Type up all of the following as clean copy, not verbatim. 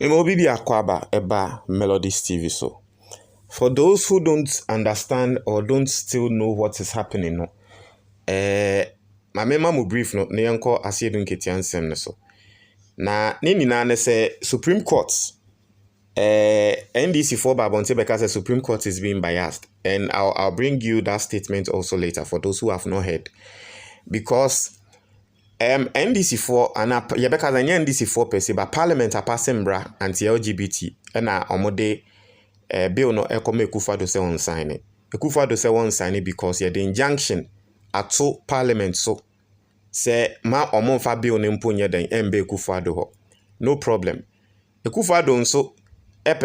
Obibi Akwaba Eba Melodies TV so. For those who don't understand or don't still know what is happening, no, my memo brief no, ne yanko Aseidu Nketia nsem ne so. Na ne nyina ne say Supreme Court, NDC for Babonte because the Supreme Court is being biased, and I'll bring you that statement also later for those who have not heard, because NDC4 and yeah, because NDC4 per se, but Parliament a passing bra anti-LGBT and omode bill no ekome Akufo-Addo say on sign it. Akufo-Addo say on sign it because yeah the injunction at Parliament so say ma omo fa bill no mpo nye den embe Akufo-Addo ho. No problem. Akufo-Addo nso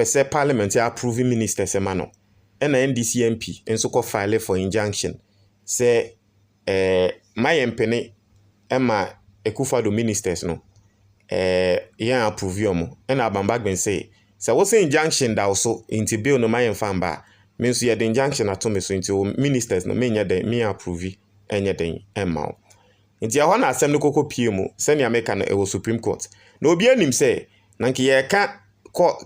se Parliament approve minister se mano. And NDC MP enso ko file for injunction say my empene Emma Akufo-Addo ministers no yeah approve yomo and Alban Bagbin say what's the injunction that also into bill no my fan ba means you the injunction atom so into ministers no me me approve enye den emma nti ahọ na asem no koko pie mu send America no e Supreme Court na obi anim say na nke ye ka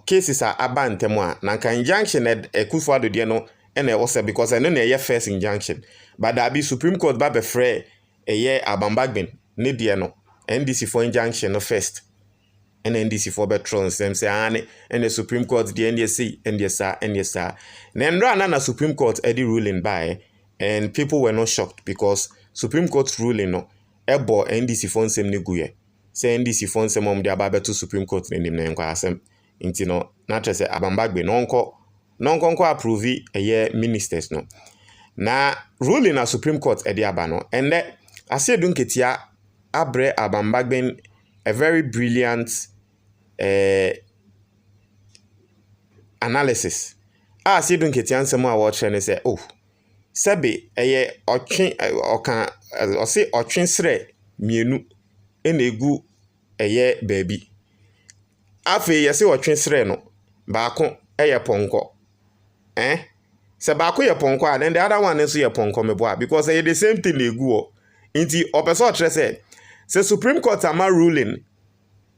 cases a abantem a na kan injunction Akufo-Addo de no and e was because I know na first injunction but that be Supreme Court ba be free Alban Bagbin ne die no NDC for injunction no first and NDC for betrons them say ane and the Supreme Court the NDC and yes sir then na Supreme Court eddy ruling by and people were not shocked because Supreme Court ruling no ebo NDC for nsem ne guye say NDC for nsem om dia ba beto Supreme Court ne nim na enko asem nti no na trese Alban Bagbin nonko approve ministers no na ruling na Supreme Court eddy aba no and Aseidu Nketia abre Alban Bagbin a very brilliant analysis. Aseidu Nketia nsem a watch and say oh sebe otwen okan o say otwen sre mienu enegu baby afi yesi otwen sre no baako ponko se baako ye ponko and the other one nso ye ponko meboa because the same thing egu o inti opeso trese se Supreme Court ama ruling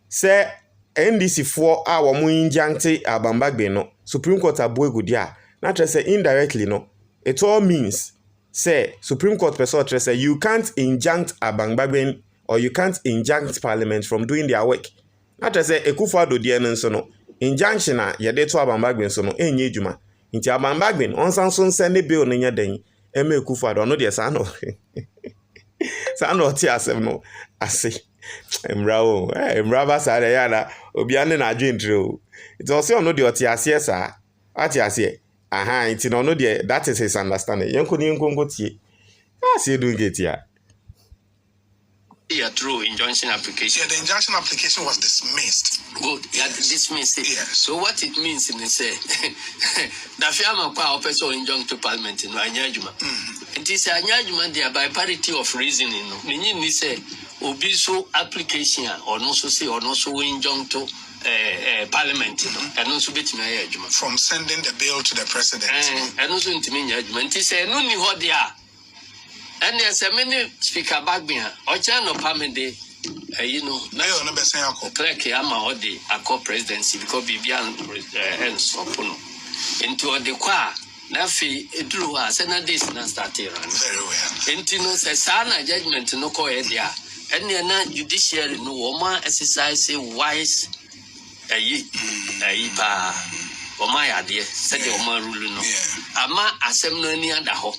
se NDC4 a wo mu injunct Alban Bagbin no Supreme Court aboegu dia na trese indirectly no it all means say Supreme Court person trese you can't injunct Alban Bagbin or you can't injunct Parliament from doing their work na trese Akufo-Addo de nso no injunction a ye de to Alban Bagbin so no enye adwuma inti Alban Bagbin onsan so send bill no nya den eme Akufo-Addo no de sa no sa no ti asem no ase emrawo emraba sa de ya na obi ane na adwentire o it also no de oti ase sa ati ase aha it no de that is his understanding yenko ni nkonko tie Aseidu Nketia through injunction application. Yeah, the injunction application was dismissed. Good, yeah, dismissed it. Yes. So what it means in the say, the firm kwa opeso injunct to Parliament in Anyajuma. It is Anyajuma there by parity of reasoning. Meaning ni say obiso application or no so say or no so injunct to Parliament, and also bit my judgment from sending the bill to the president. And also into me judgment. He said no ni what they are. And there's a many speaker Bagbin or channel Pamede, no be saying clerk Yama or the Acco presidency because Bibian and Sopono into the qua. Nafi drew us and this not started very well. Into no sana judgment no co edia. And they are not judiciary no woman exercise wise pa or my idea said the Oma rule no. Ama assembly any other ho.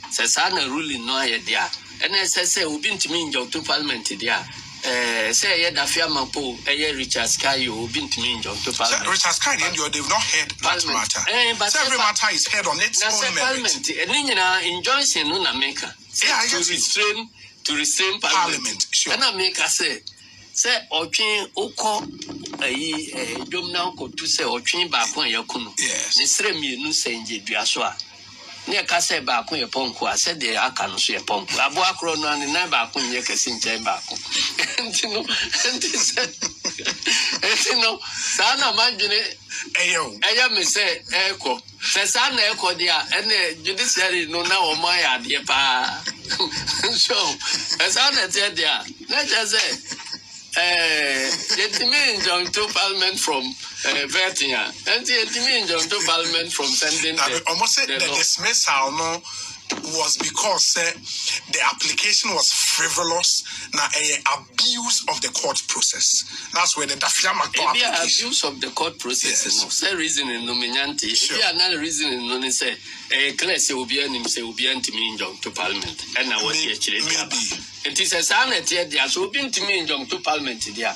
Says I ruling no idea. And as I say, we've been to me in to Parliament there. Say, yeah, the Fiamma Po, Richard Sky, you've been to me in to Parliament. Richard Sky, they've not heard that matter. But every matter is heard on its own merit. And then injunction no America. To restrain Parliament. Sure. And America say Ochin Oko Dom now go to say Ochin Bakon Yakuno. Yes. The Sremi no Senji Biaswa. Near Cassa Bakon Yaponko, I said they are can see a pump. Abuakro no and never Bakun Yakasin Bako. And you know, Sana Magine Ayo me say Echo. Sana Echo dear, and the judiciary no now my idea pa. So, as I said there, let's just say, the Parliament from vetting, and the injunction to Parliament from sending almost said the dismissal no was because the application was frivolous. Now, abuse of the court process. That's where the Dafiama abuse of the court process. Yes. No, say reason in nominanti. If you are not reasoning, no, say a class will be an injunction to Parliament, and I was actually maybe. It is a sonnet yet. There so been to me injunction to Parliament there,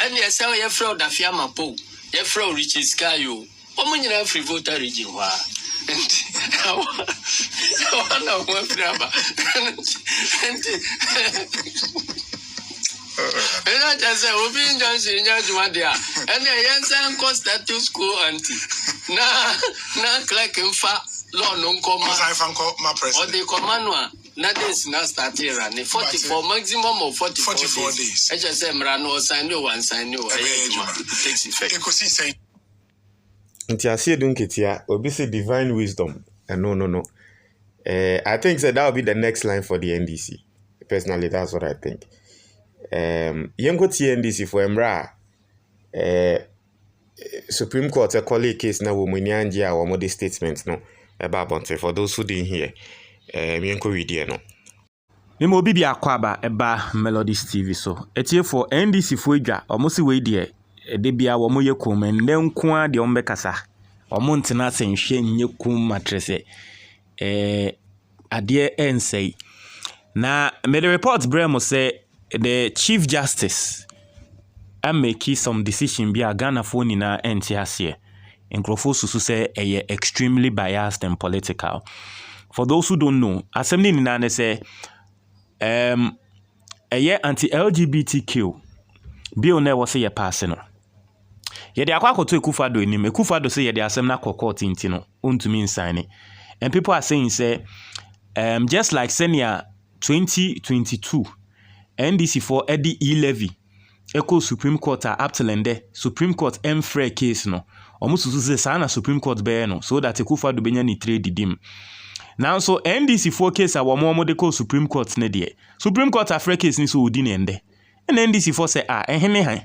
and yes, I have fraud Dafiama Po, your fraud riches Kayo, woman in free voter region. I want to work number. And I just said, we'll be in Johnson, and the Yansan cost that to school auntie. Now, click and fat, Lord, no command. My president. Or the command. Nothing is not starting running 44 maximum of 44 days. I just say, Mrano, sign no one, sign no one. It takes effect. Aseidu Nketia, obviously divine wisdom. No. I think that will be the next line for the NDC. Personally, that's what I think. Yengo NDC for Emra. Supreme Court call a case now Womunianjia or more statements no about for those who didn't hear. Yengo read no. Nimo bibi akwaba eba Melodies TV so. Etie for NDC for edwa omosi we die. De bia wo moye kum ende nko a de ombekasa omo ntena senhwe nye kum matrese ade ensei na me the report bremo say the Chief Justice am make some decision bia Ghana for nyina enti ase enkrofo susu say extremely biased and political. For those who don't know, assembly nyina ne say anti LGBTQ bill na wo say ye pass no. Yede akwakoto Ekufado enim Ekufado say yede asem na court inti no ontumi insane. And people are saying say just like senior 2022 NDC for Eddie E-Levy Echo Supreme Court up till ende Supreme Court fair case no almost say sana Supreme Court be no so that Ekufado benya ni trade dim. Now so NDC for case a wo de call Supreme Court ne de Supreme Court afre case ni so odi ne ende. And NDC for say ehene han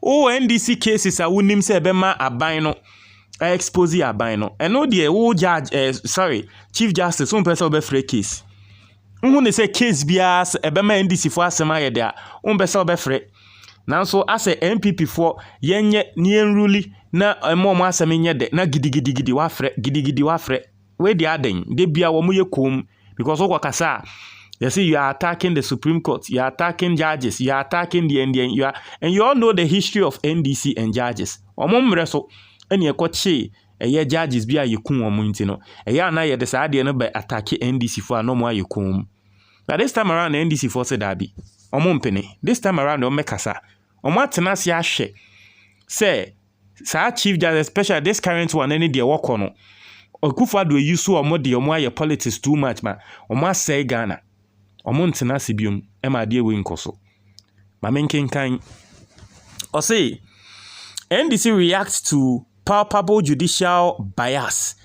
NDC cases are winning say bema abino expose abino. And no the judge Chief Justice one person be free case. Who say case bias ebema NDC for asema ye there person be free. Now so as a MPP for yenye ni enruli na mo asema nye de na gidi wa fre we the aden de bia wo moye kom because okwa kasa. You see, you are attacking the Supreme Court, you are attacking judges, you are attacking the NDN, and you all know the history of NDC and judges. Omomreso, and you koche, judges be a yukun omuntino. Na ye decide no by attacking NDC for no more yukum. But this time around, NDC for said Dabi. Omompene. This time around, Omekasa. Omatenasi ashe. Say, Sir Chief Judge, especially this current one, any dear walk on. Okufado use so more the your politics too much, man. Oma say Ghana. Omontena sibium ema de we nkoso mamenkenkan o say NDC reacts to palpable judicial bias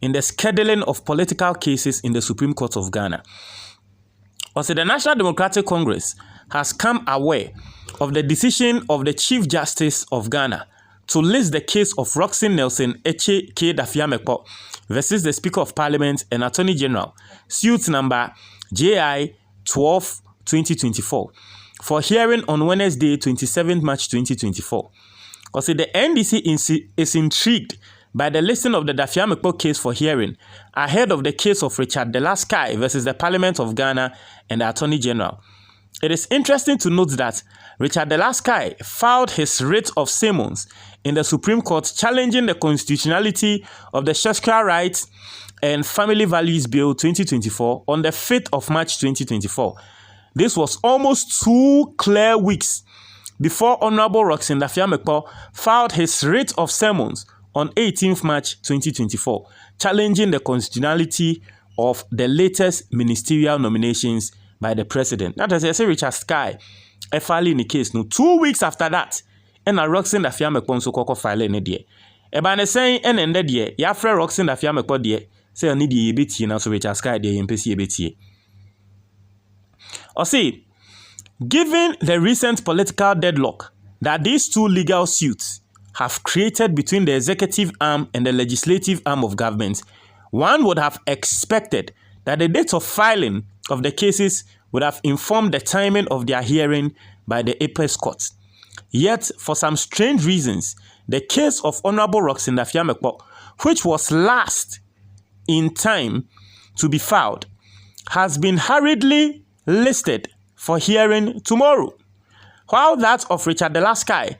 in the scheduling of political cases in the Supreme Court of Ghana. O say the National Democratic Congress has come aware of the decision of the Chief Justice of Ghana to list the case of Roxanne Nelson Eche K. Dafiamekpo versus the Speaker of Parliament and Attorney General, suit number JI 12-2024 for hearing on Wednesday, 27th March 2024. Because the NDC is intrigued by the listing of the Dafiamekpo case for hearing ahead of the case of Richard Delaskai versus the Parliament of Ghana and the Attorney General. It is interesting to note that Richard Delaskai filed his writ of summons in the Supreme Court challenging the constitutionality of the Sexual Rights and Family Values Bill 2024 on the 5th of March 2024. This was almost 2 clear weeks before Honorable Roxanne Dafiamekpo filed his writ of summons on 18th March 2024, challenging the constitutionality of the latest ministerial nominations by the president. That is, I say Richard Sky, filed in the case. No, 2 weeks after that, and Roxanne Dafiamekpo so koko file in the Eba ne saying and ended ye, Yafre Roxanne Dafiamekpo de, say need ye beti na so Richard Sky de yempesi beti. Or say, given the recent political deadlock that these two legal suits have created between the executive arm and the legislative arm of government, one would have expected that the date of filing of the cases would have informed the timing of their hearing by the apex court. Yet, for some strange reasons, the case of Honorable Roxanne Dafiamekpo, which was last in time to be filed, has been hurriedly listed for hearing tomorrow, while that of Richard Delaskai,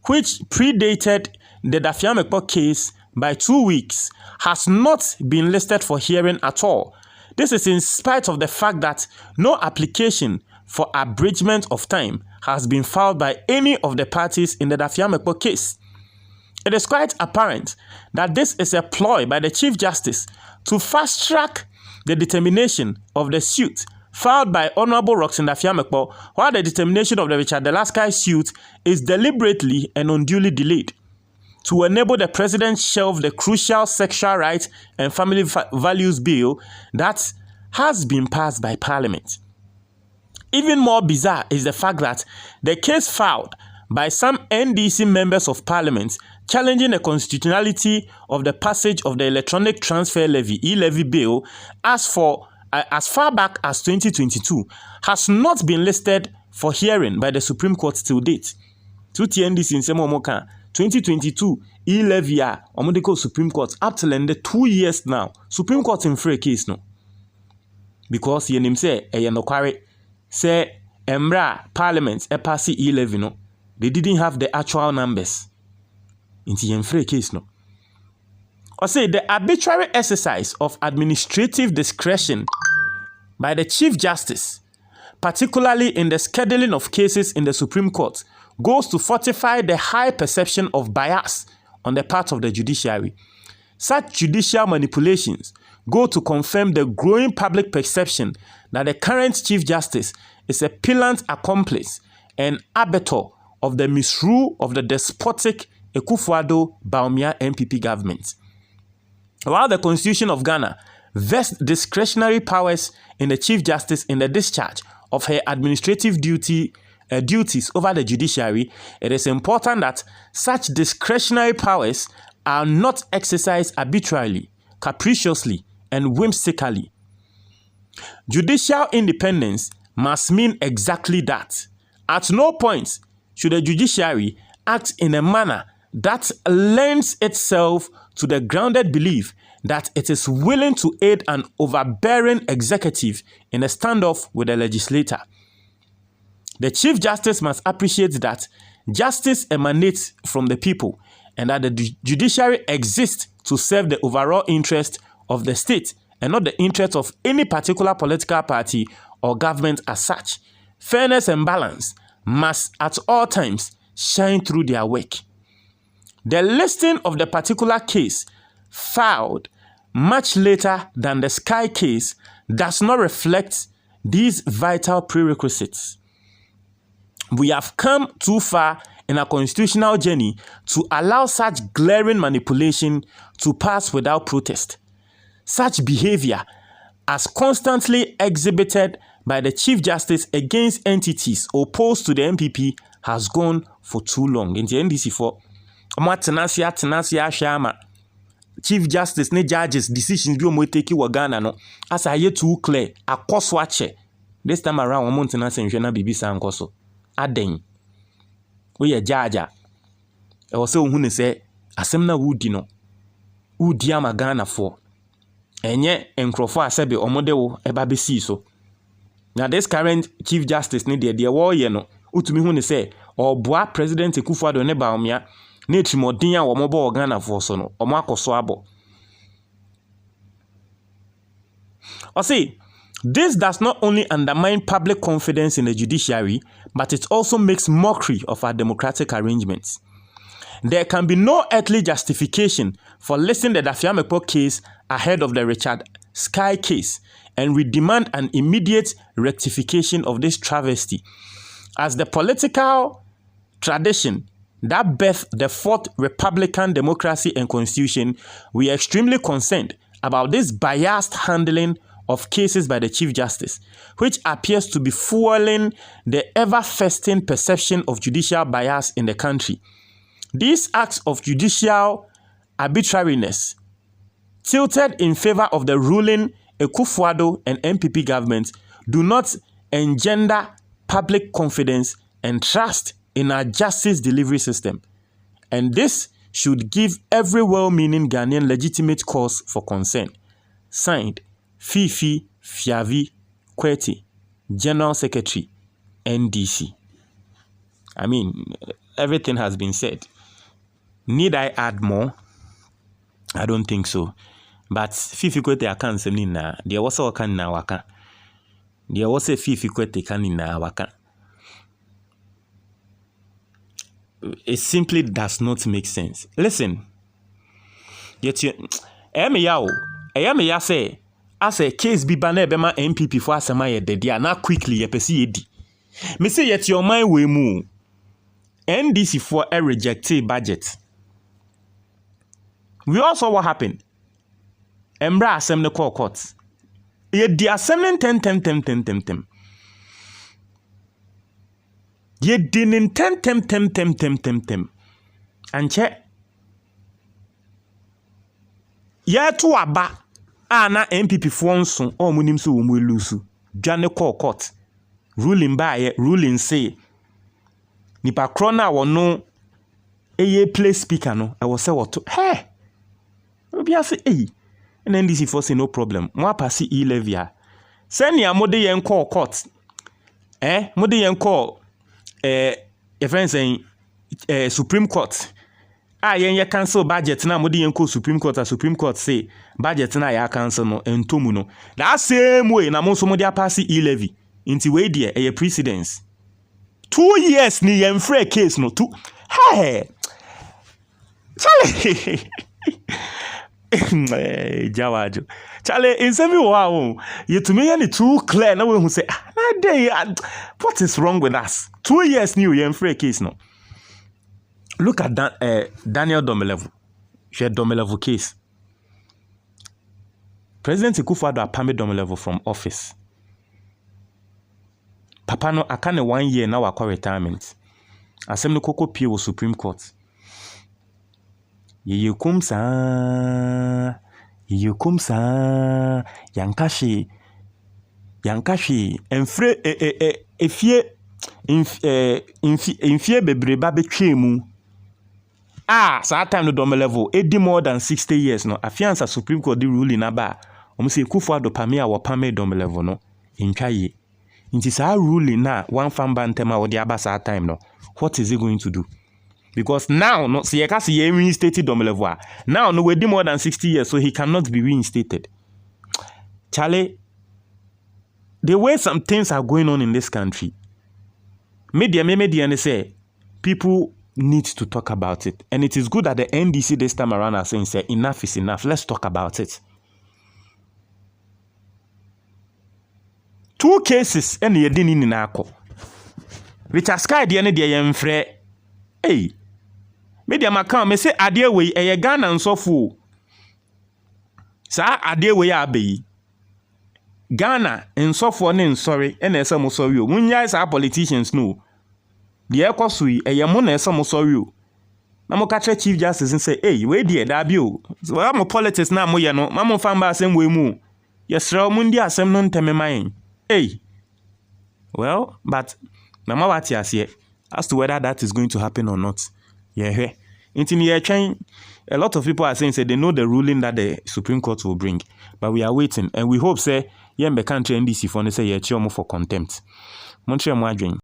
which predated the Dafiamekpo case by 2 weeks, has not been listed for hearing at all. This is in spite of the fact that no application for abridgment of time has been filed by any of the parties in the Dafiamekpo case. It is quite apparent that this is a ploy by the Chief Justice to fast-track the determination of the suit filed by Honorable Roxanne Dafiamekpo, while the determination of the Richard Delaskai suit is deliberately and unduly delayed, to enable the President shelve the crucial Sexual Rights and Family Values Bill that has been passed by Parliament. Even more bizarre is the fact that the case filed by some NDC members of Parliament challenging the constitutionality of the passage of the Electronic Transfer Levy (e-levy) bill as far back as 2022 has not been listed for hearing by the Supreme Court till date. Tuti NDC in Semomoka 2022 e-levy omodiko Supreme Court up till end 2 years now. Supreme Court in free case no. Because yenim say nokware say emra Parliament pass e-levy no. They didn't have the actual numbers. In free case no. Or say the arbitrary exercise of administrative discretion by the Chief Justice, particularly in the scheduling of cases in the Supreme Court, goes to fortify the high perception of bias on the part of the judiciary. Such judicial manipulations go to confirm the growing public perception that the current Chief Justice is a pilant accomplice and arbiter of the misrule of the despotic Akufo-Addo-Bawumia NPP government. While the Constitution of Ghana vests discretionary powers in the Chief Justice in the discharge of her administrative duties over the judiciary, it is important that such discretionary powers are not exercised arbitrarily, capriciously, and whimsically. Judicial independence must mean exactly that. At no point should the judiciary act in a manner that lends itself to the grounded belief that it is willing to aid an overbearing executive in a standoff with the legislator. The Chief Justice must appreciate that justice emanates from the people and that the judiciary exists to serve the overall interest of the state and not the interest of any particular political party or government as such. Fairness and balance must at all times shine through their work. The listing of the particular case filed much later than the Sky case does not reflect these vital prerequisites. We have come too far in our constitutional journey to allow such glaring manipulation to pass without protest. Such behavior, as constantly exhibited by the Chief Justice against entities opposed to the MPP, has gone for too long. In the NDC for tenasia shama Chief Justice ne judges decisions bi o mo take wo Ghana no as aye too clear akoso ache this time around omo tenase nhwe na bibi san koso aden we ye judge e wo se ohun ne se asem na wudi no wudi ama Ghana for enye enkrofo asebe omode wo eba be si so. Now this current Chief Justice ne de wo ye no utumi hu ne se oboa President Akufo-Addo Bawumia ne trimodin a wo mobo Ghana for so no omo akoso abo. Or see, this does not only undermine public confidence in the judiciary, but it also makes mockery of our democratic arrangements. There can be no earthly justification for listing the Dafiamekpo case ahead of the Richard Sky case, and we demand an immediate rectification of this travesty. As the political tradition that birthed the fourth Republican democracy and constitution, we are extremely concerned about this biased handling of cases by the Chief Justice, which appears to be fueling the ever-festering perception of judicial bias in the country. These acts of judicial arbitrariness tilted in favor of the ruling Akufo-Addo and NPP government do not engender public confidence and trust in our justice delivery system. And this should give every well-meaning Ghanaian legitimate cause for concern. Signed, Fifi Fiavi Kweti, General Secretary, NDC. I mean, everything has been said. Need I add more? I don't think so. But Fifi Kweti akan sem ni na. There was a kan na waka. There was a Fifi Kweti kan ni na waka. It simply does not make sense. Listen. Yet you say as a case be banner bema MPP for asema ye de na quickly ye pesi yedi. Me say yet your mind we move. NDC for a rejected budget. We all saw what happened. Embra assembly call courts. Ye the assembly tem. Ye dinin tem. And check. Ye to aba. Na MPP fonso o munim so wo lusu. Dwane call court. Ruling by ruling say. Nipa krona wono eye play speaker no. I was say what. Hey. Obi say eh. And then this for say no problem. Mo pass e-levy. Send ya mode yen call court. Mode yen call your friend saying Supreme Court. Yen cancel budget na mode yen call Supreme Court. Supreme Court say budget na ya cancel no entomu no. That same way na mo so mode pass e-levy. Inti we there a precedence. 2 years ni yen free case no 2. Hey. Charlie. Jawajo. Charlie, in some wow, you to me any too clear. No one who say, what is wrong with us? 2 years new yen free case no. Look at that Daniel Domelevu. She had Domelevu case. President Akufo-Addo appointed Domelevu from office. Papa no akane 1 year now akwa retirement. Asem no koko pie wo Supreme Court. Ye kum sa yankashi enfre efie bebreba betwemu saa time no Domelevu edi more than 60 years no afiansa Supreme Court di ruling aba omo se Akufo-Addo pame a wo pame Domelevu no ntwaye nti saa ruling na one famba ntema wo di aba saa time no what is he going to do? Because now, no, see, he reinstated Domelevu. Now, no, we did more than 60 years, so he cannot be reinstated. Charlie, the way some things are going on in this country, media, and they say people need to talk about it. And it is good that the NDC this time around are saying, say, enough is enough. Let's talk about it. 2 cases, and you didn't in Nako. Richard Sky, the end of the hey. Media makam me say ade we eye Ghana nsofo. Sa ade we abeyi. Ghana nsofo ne nsori e na ese mo sori o. Munya sa politicians no. De ekoso yi eye mo na ese mo sori o. Na mo ka Chief Justice say, "Hey, we dey da bi o. So am politics na mo ye no, ma mo famba asem we mu. Yesra mo ndi asem no ntememan." Hey. Well, but na ma wati ase as to whether that is going to happen or not. Yeah, a lot of people are saying they know the ruling that the Supreme Court will bring, but we are waiting and we hope say yeah, the country NDC for say yeah, for contempt. Montreal